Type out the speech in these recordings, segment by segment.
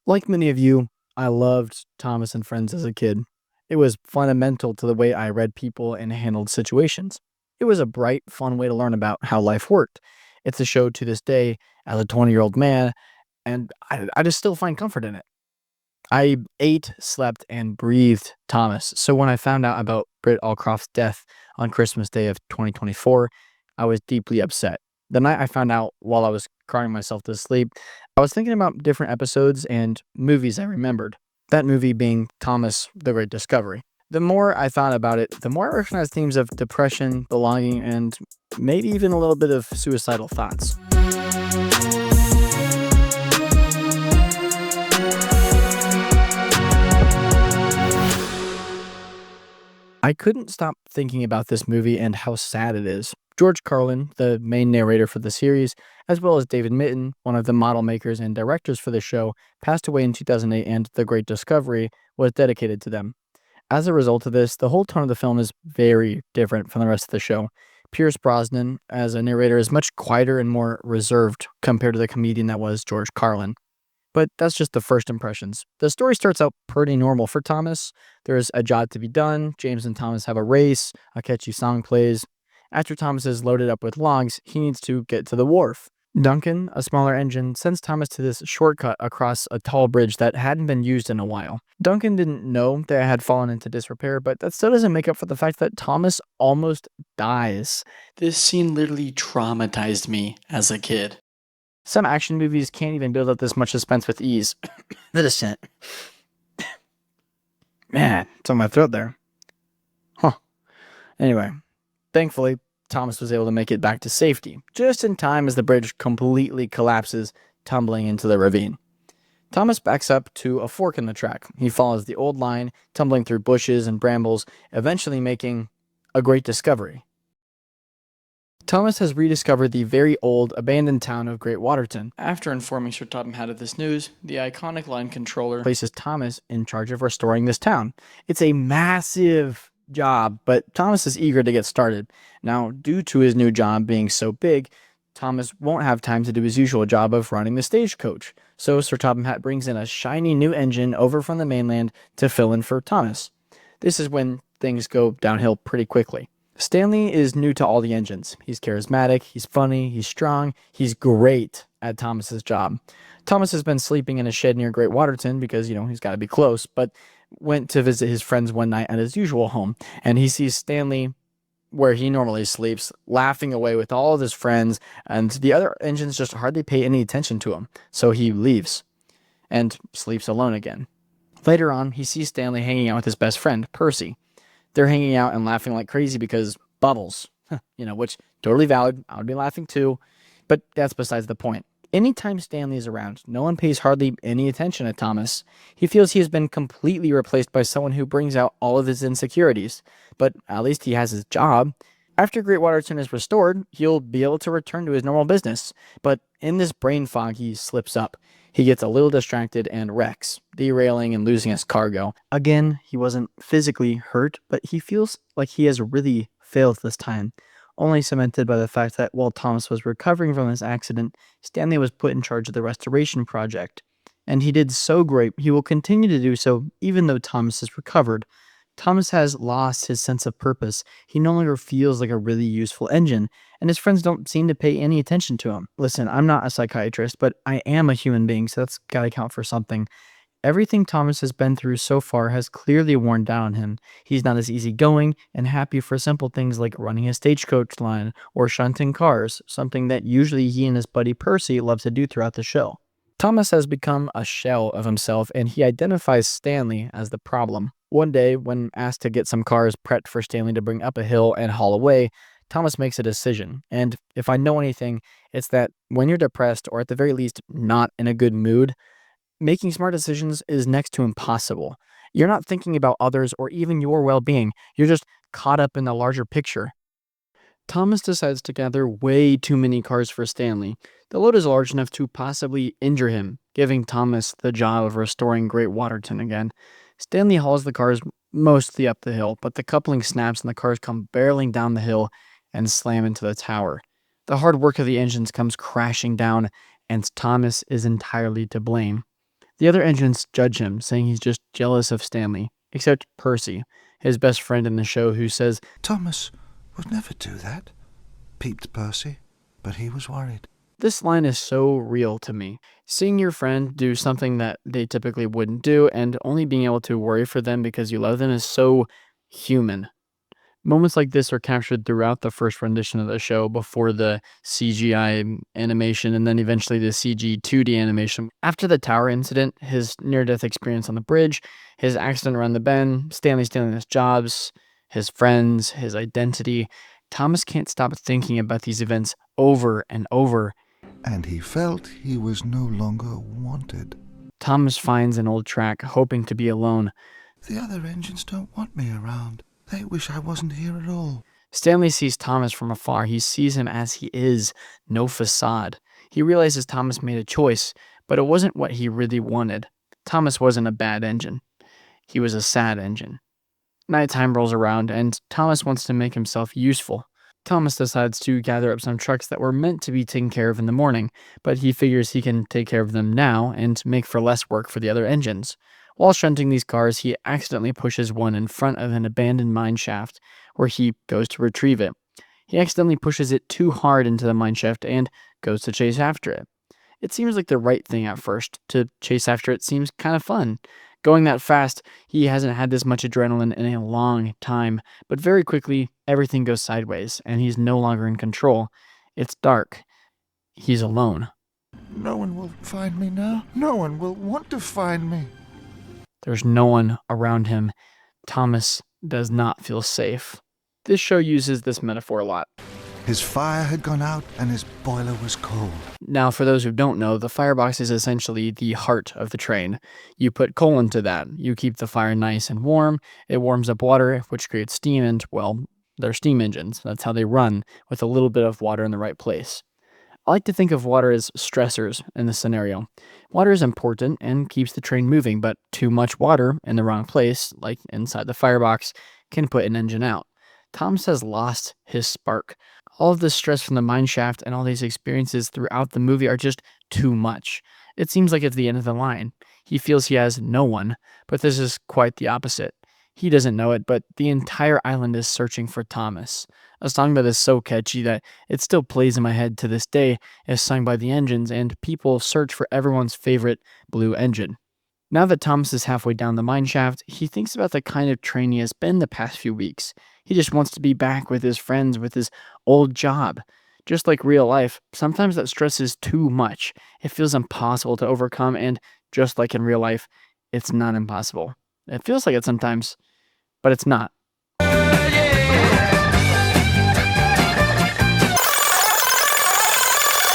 Like many of you, I loved Thomas and Friends as a kid. It was fundamental to the way I read people and handled situations. It was a bright, fun way to learn about how life worked. It's a show to this day as a 20-year-old man, and I just still find comfort in it. I ate, slept, and breathed Thomas. So when I found out about Britt Allcroft's death on Christmas Day of 2024, I was deeply upset. The night I found out while I was crying myself to sleep, I was thinking about different episodes and movies I remembered. That movie being Thomas the Great Discovery. The more I thought about it, the more I recognized themes of depression, belonging, and maybe even a little bit of suicidal thoughts. I couldn't stop thinking about this movie and how sad it is. George Carlin, the main narrator for the series, as well as David Mitton, one of the model makers and directors for the show, passed away in 2008, and The Great Discovery was dedicated to them. As a result of this, the whole tone of the film is very different from the rest of the show. Pierce Brosnan, as a narrator, is much quieter and more reserved compared to the comedian that was George Carlin. But that's just the first impressions. The story starts out pretty normal for Thomas. There's a job to be done. James and Thomas have a race. A catchy song plays. After Thomas is loaded up with logs, he needs to get to the wharf. Duncan, a smaller engine, sends Thomas to this shortcut across a tall bridge that hadn't been used in a while. Duncan didn't know that it had fallen into disrepair, but that still doesn't make up for the fact that Thomas almost dies. This scene literally traumatized me as a kid. Some action movies can't even build up this much suspense with ease. The Descent. Man, it's on my throat there. Huh. Anyway, thankfully, Thomas was able to make it back to safety, just in time as the bridge completely collapses, tumbling into the ravine. Thomas backs up to a fork in the track. He follows the old line, tumbling through bushes and brambles, eventually making a great discovery. Thomas has rediscovered the very old, abandoned town of Great Waterton. After informing Sir Topham Hatt of this news, the iconic line controller Places Thomas in charge of restoring this town. It's a massive job, but Thomas is eager to get started. Now, due to his new job being so big, Thomas won't have time to do his usual job of running the stagecoach. So Sir Topham Hatt brings in a shiny new engine over from the mainland to fill in for Thomas. This is when things go downhill pretty quickly. Stanley is new to all the engines. He's charismatic, he's funny, he's strong, he's great at Thomas's job. Thomas has been sleeping in a shed near Great Waterton because, he's got to be close, but went to visit his friends one night at his usual home, and he sees Stanley where he normally sleeps, laughing away with all of his friends, and the other engines just hardly pay any attention to him, so he leaves and sleeps alone again. Later on, he sees Stanley hanging out with his best friend, Percy. They're hanging out and laughing like crazy because bubbles, which totally valid. I would be laughing too, but that's besides the point. Anytime Stanley is around, no one pays hardly any attention to Thomas. He feels he has been completely replaced by someone who brings out all of his insecurities, but at least he has his job. After Great Waterton is restored, he'll be able to return to his normal business, but in this brain fog, he slips up. He gets a little distracted and wrecks, derailing and losing his cargo. Again, he wasn't physically hurt, but he feels like he has really failed this time, only cemented by the fact that while Thomas was recovering from this accident, Stanley was put in charge of the restoration project. And he did so great, he will continue to do so even though Thomas is recovered. Thomas has lost his sense of purpose. He no longer feels like a really useful engine, and his friends don't seem to pay any attention to him. Listen, I'm not a psychiatrist, but I am a human being, so that's gotta count for something. Everything Thomas has been through so far has clearly worn down on him. He's not as easygoing and happy for simple things like running a stagecoach line or shunting cars, something that usually he and his buddy Percy love to do throughout the show. Thomas has become a shell of himself, and he identifies Stanley as the problem. One day, when asked to get some cars prepped for Stanley to bring up a hill and haul away, Thomas makes a decision. And if I know anything, it's that when you're depressed, or at the very least not in a good mood, making smart decisions is next to impossible. You're not thinking about others or even your well-being. You're just caught up in the larger picture. Thomas decides to gather way too many cars for Stanley. The load is large enough to possibly injure him, giving Thomas the job of restoring Great Waterton again. Stanley hauls the cars mostly up the hill, but the coupling snaps and the cars come barreling down the hill and slam into the tower. The hard work of the engines comes crashing down, and Thomas is entirely to blame. The other engines judge him, saying he's just jealous of Stanley, except Percy, his best friend in the show, who says, "Thomas would never do that," peeped Percy, but he was worried. this line is so real to me. Seeing your friend do something that they typically wouldn't do and only being able to worry for them because you love them is so human. Moments like this are captured throughout the first rendition of the show before the CGI animation and then eventually the CG 2D animation. After the tower incident, his near-death experience on the bridge, his accident around the bend, Stanley stealing his jobs, his friends, his identity, Thomas can't stop thinking about these events over and over. And he felt he was no longer wanted. Thomas finds an old track, hoping to be alone. "The other engines don't want me around. They wish I wasn't here at all." Stanley sees Thomas from afar. He sees him as he is, no facade. He realizes Thomas made a choice, but it wasn't what he really wanted. Thomas wasn't a bad engine. He was a sad engine. Nighttime rolls around, and Thomas wants to make himself useful. Thomas decides to gather up some trucks that were meant to be taken care of in the morning, but he figures he can take care of them now and make for less work for the other engines. While shunting these cars, he accidentally pushes one in front of an abandoned mine shaft, where he goes to retrieve it. He accidentally pushes it too hard into the mine shaft and goes to chase after it. It seems like the right thing at first. To chase after it seems kind of fun. Going that fast, he hasn't had this much adrenaline in a long time, but very quickly, everything goes sideways, and he's no longer in control. It's dark. He's alone. "No one will find me now. No one will want to find me." There's no one around him. Thomas does not feel safe. This show uses this metaphor a lot. His fire had gone out and his boiler was cold. Now, for those who don't know, the firebox is essentially the heart of the train. You put coal into that. You keep the fire nice and warm. It warms up water, which creates steam, and, well, they're steam engines. That's how they run, with a little bit of water in the right place. I like to think of water as stressors in this scenario. Water is important and keeps the train moving, but too much water in the wrong place, like inside the firebox, can put an engine out. Thomas has lost his spark. All of this stress from the mine shaft and all these experiences throughout the movie are just too much. It seems like it's the end of the line. He feels he has no one, but this is quite the opposite. He doesn't know it, but the entire island is searching for Thomas. A song that is so catchy that it still plays in my head to this day is sung by the engines, and people search for everyone's favorite blue engine. Now that Thomas is halfway down the mine shaft, he thinks about the kind of train he has been the past few weeks. He just wants to be back with his friends, with his old job. Just like real life, sometimes that stress is too much. It feels impossible to overcome, and just like in real life, it's not impossible. It feels like it sometimes, but it's not.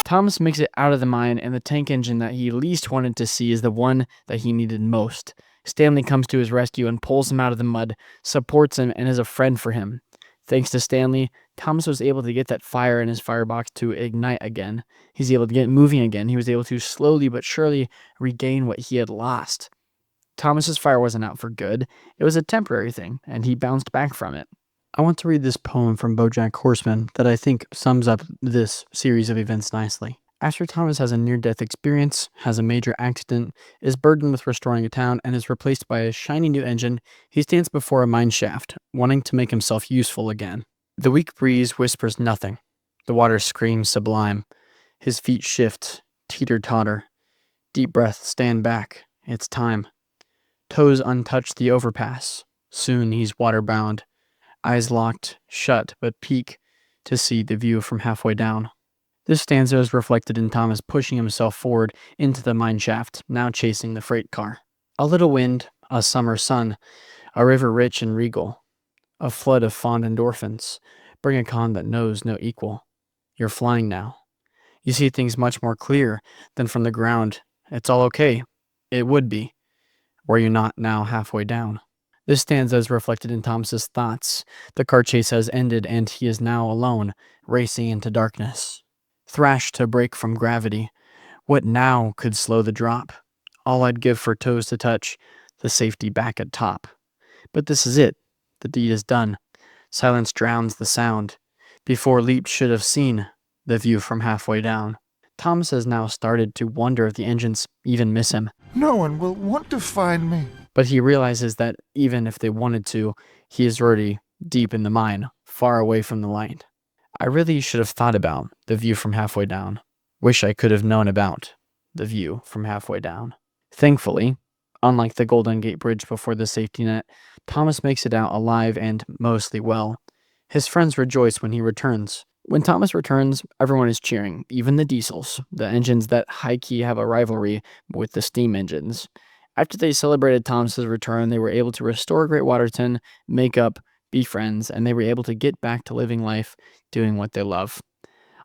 Thomas makes it out of the mine, and the tank engine that he least wanted to see is the one that he needed most. Stanley comes to his rescue and pulls him out of the mud, supports him, and is a friend for him. Thanks to Stanley, Thomas was able to get that fire in his firebox to ignite again. He's able to get moving again. He was able to slowly but surely regain what he had lost. Thomas's fire wasn't out for good. It was a temporary thing, and he bounced back from it. I want to read this poem from BoJack Horseman that I think sums up this series of events nicely. After Thomas has a near-death experience, has a major accident, is burdened with restoring a town, and is replaced by a shiny new engine, he stands before a mine shaft, wanting to make himself useful again. The weak breeze whispers nothing. The water screams sublime. His feet shift, teeter-totter. Deep breath, stand back. It's time. Toes untouch the overpass. Soon he's water-bound. Eyes locked, shut, but peek to see the view from halfway down. This stanza is reflected in Thomas pushing himself forward into the mine shaft, now chasing the freight car. A little wind, a summer sun, a river rich and regal, a flood of fond endorphins, bring a calm that knows no equal. You're flying now. You see things much more clear than from the ground. It's all okay. It would be, were you not now halfway down. This stanza is reflected in Thomas's thoughts. The car chase has ended, and he is now alone, racing into darkness. Thrashed to break from gravity. What now could slow the drop? All I'd give for toes to touch, the safety back at top. But this is it. The deed is done. Silence drowns the sound. Before leap should have seen the view from halfway down. Thomas has now started to wonder if the engines even miss him. No one will want to find me. But he realizes that even if they wanted to, he is already deep in the mine, far away from the light. I really should have thought about the view from halfway down. Wish I could have known about the view from halfway down. Thankfully, unlike the Golden Gate Bridge before the safety net, Thomas makes it out alive and mostly well. His friends rejoice when he returns. When Thomas returns, everyone is cheering, even the diesels, the engines that high-key have a rivalry with the steam engines. After they celebrated Thomas's return, they were able to restore Great Waterton, make up, be friends, and they were able to get back to living life, doing what they love.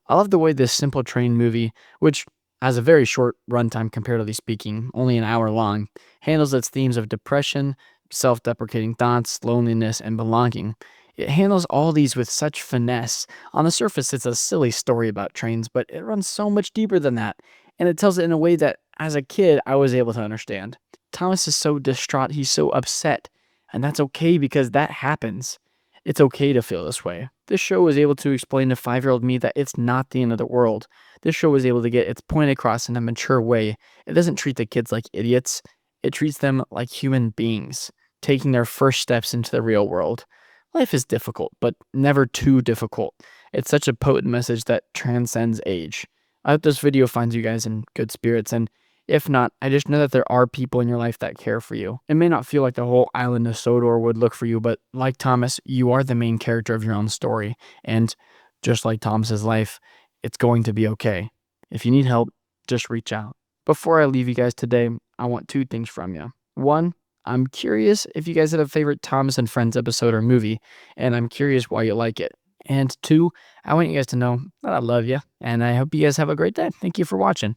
I love the way this simple train movie, which has a very short runtime comparatively speaking, only an hour long, handles its themes of depression, self-deprecating thoughts, loneliness, and belonging. It handles all these with such finesse. On the surface, it's a silly story about trains, but it runs so much deeper than that, and it tells it in a way that, as a kid, I was able to understand. Thomas is so distraught, he's so upset, and that's okay because that happens. It's okay to feel this way. This show was able to explain to 5-year-old me that it's not the end of the world. This show was able to get its point across in a mature way. It doesn't treat the kids like idiots. It treats them like human beings, taking their first steps into the real world. Life is difficult, but never too difficult. It's such a potent message that transcends age. I hope this video finds you guys in good spirits, and if not, I just know that there are people in your life that care for you. It may not feel like the whole island of Sodor would look for you, but like Thomas, you are the main character of your own story, and just like Thomas's life, it's going to be okay. If you need help, just reach out. Before I leave you guys today, I want 2 things from you. 1, I'm curious if you guys had a favorite Thomas and Friends episode or movie, and I'm curious why you like it. And 2, I want you guys to know that I love you, and I hope you guys have a great day. Thank you for watching.